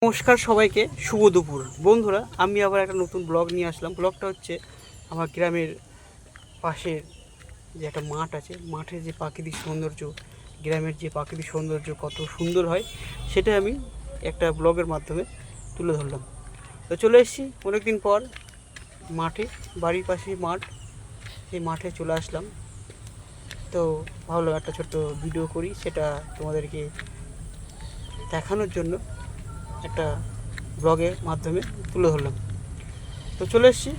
নমস্কার সবাইকে, শুভ দুপুর বন্ধুরা। আমি আবার একটা নতুন ব্লগ নিয়ে আসলাম। ব্লগটা হচ্ছে আমার গ্রামের পাশের যে একটা মাঠ আছে, মাঠের যে প্রাকৃতিক সৌন্দর্য, গ্রামের যে প্রাকৃতিক সৌন্দর্য কত সুন্দর হয় সেটা আমি একটা ব্লগের মাধ্যমে তুলে ধরলাম। তো চলে এসেছি অনেক দিন পর মাঠে, বাড়ির পাশেই মাঠ, সেই মাঠে চলে আসলাম। তো ভাবলাম একটা ছোট্ট ভিডিও করি, সেটা তোমাদেরকে দেখানোর জন্য একটা ব্লগের মাধ্যমে তুলে ধরলাম। তো চলে এসেছি,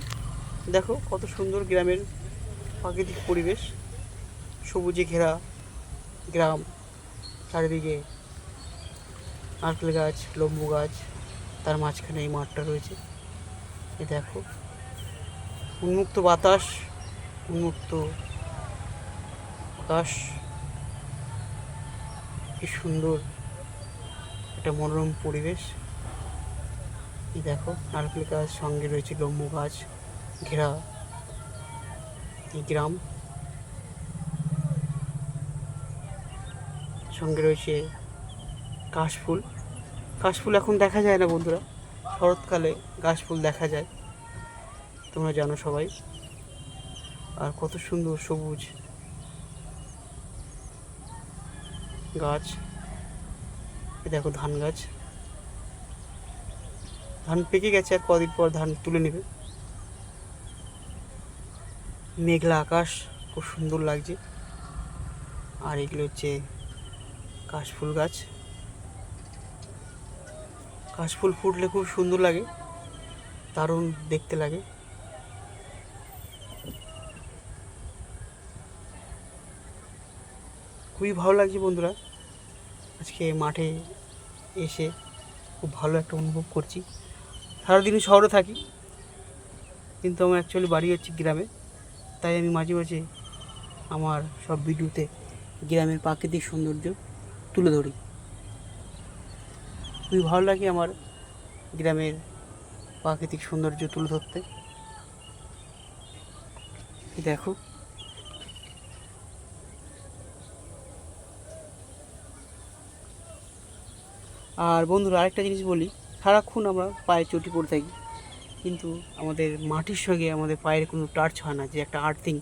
দেখো কত সুন্দর গ্রামের প্রাকৃতিক পরিবেশ, সবুজে ঘেরা গ্রাম, চারিদিকে নারকেল গাছ, লম্বু গাছ, তার মাঝখানে এই মাঠটা রয়েছে। এই দেখো উন্মুক্ত বাতাস, উন্মুক্ত আকাশ, কি সুন্দর একটা মনোরম পরিবেশ। এই দেখো নারকেল গাছ, সঙ্গে রয়েছে লম্বু গাছ ঘেরা এই গ্রাম, সঙ্গে রয়েছে কাশফুল। কাশফুল এখন দেখা যায় না বন্ধুরা, শরৎকালে কাশফুল দেখা যায়, তোমরা জানো সবাই। আর কত সুন্দর সবুজ গাছ। এ দেখো ধান গাছ, ধান পেকে গেছে, আর কদিন পর ধান তুলে নেবে। মেঘলা আকাশ, খুব সুন্দর লাগছে। আর এগুলো হচ্ছে কাশফুল গাছ। কাশফুল ফুটলে খুব সুন্দর লাগে, দারুণ দেখতে লাগে। খুবই ভালো লাগছে বন্ধুরা, আজকে মাঠে এসে খুব ভালো একটা অনুভব করছি। সারাদিনই শহরে থাকি, কিন্তু আমার অ্যাকচুয়ালি বাড়ি হচ্ছে গ্রামে, তাই আমি মাঝে মাঝে আমার সব ভিডিওতে গ্রামের প্রাকৃতিক সৌন্দর্য তুলে ধরি। খুবই ভালো লাগে আমার গ্রামের প্রাকৃতিক সৌন্দর্য তুলে ধরতে। দেখো আর বন্ধুরা, আরেকটা জিনিস বলি, সারাক্ষণ আমরা পায়ে চটি পরে থাকি, কিন্তু আমাদের মাটির সঙ্গে আমাদের পায়ের কোনো টাচ হয় না, যে একটা আর্থিং,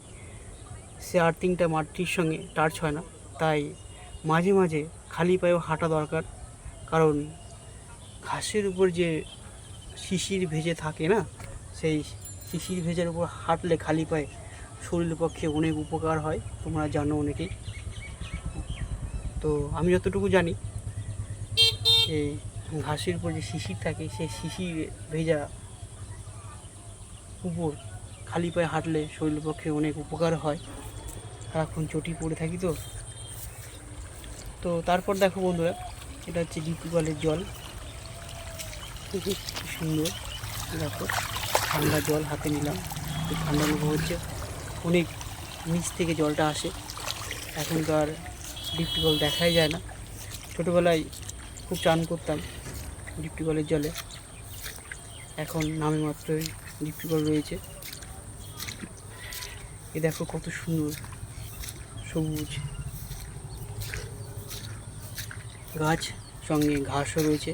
সে আর্থিংটা মাটির সঙ্গে টাচ হয় না। তাই মাঝে মাঝে খালি পায়েও হাঁটা দরকার, কারণ ঘাসের উপর যে শিশির ভেজে থাকে না, সেই শিশির ভেজের উপর হাঁটলে খালি পায়ে শরীরের পক্ষে অনেক উপকার হয়, তোমরা জানো অনেকেই। তো আমি যতটুকু জানি, এই ঘাসের উপর যে শিশির থাকে, সেই শিশির ভেজা উপর খালি পায়ে হাঁটলে শরীরের পক্ষে অনেক উপকার হয়। সারাক্ষণ চটি পড়ে থাকি তো। তো তারপর দেখো বন্ধুরা, এটা হচ্ছে ডিপি কলের জল, খুব সুন্দর। দেখো ঠান্ডা জল হাতে নিলাম, খুব ঠান্ডা অনুভব হচ্ছে, অনেক নিচ থেকে জলটা আসে। এখনকার ডিপটি কল দেখাই যায় না, ছোটোবেলায় খুব চান করতাম ডিপটি কলের জলে, এখন নামে মাত্রই ডিপটি কল রয়েছে। এ দেখো কত সুন্দর সবুজ গাছ, সঙ্গে ঘাসও রয়েছে।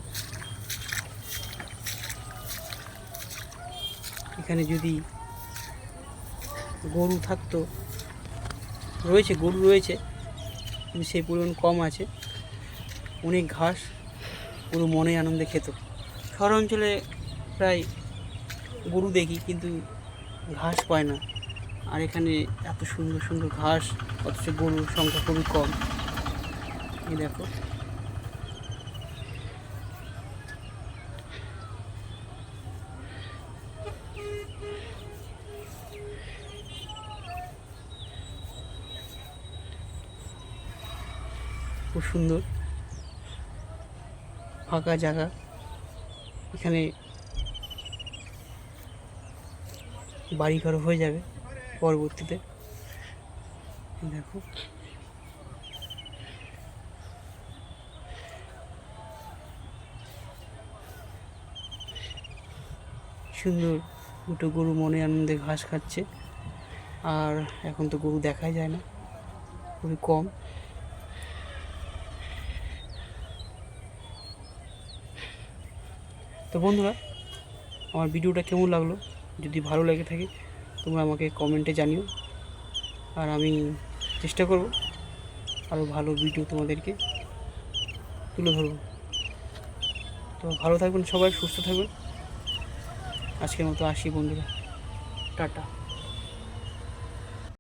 এখানে যদি গরু থাকতো, রয়েছে গরু রয়েছে, কিন্তু সেই পরিমাণ কম আছে। অনেক ঘাস, পুরো মনে আনন্দে খেত। শহর অঞ্চলে প্রায় গরু দেখি, কিন্তু ঘাস পায় না। আর এখানে এত সুন্দর সুন্দর ঘাস, অথচ গরুর সংখ্যা খুবই কম। এই দেখো খুব সুন্দর ফাঁকা জায়গা, এখানে বাড়িঘর হয়ে যাবে পরবর্তীতে। দেখো সুন্দর, দুটো গরু মনে আনন্দে ঘাস খাচ্ছে। আর এখন তো গরু দেখাই যায় না, খুবই কম। তো বন্ধুরা, আমার ভিডিওটা কেমন লাগলো, যদি ভালো লেগে থাকে তোমরা আমাকে কমেন্টে জানিও, আর আমি চেষ্টা করব আরও ভালো ভিডিও তোমাদেরকে তুলে ধরব। তো ভালো থাকবেন সবাই, সুস্থ থাকবেন। আজকের মতো আসি বন্ধুরা, টাটা।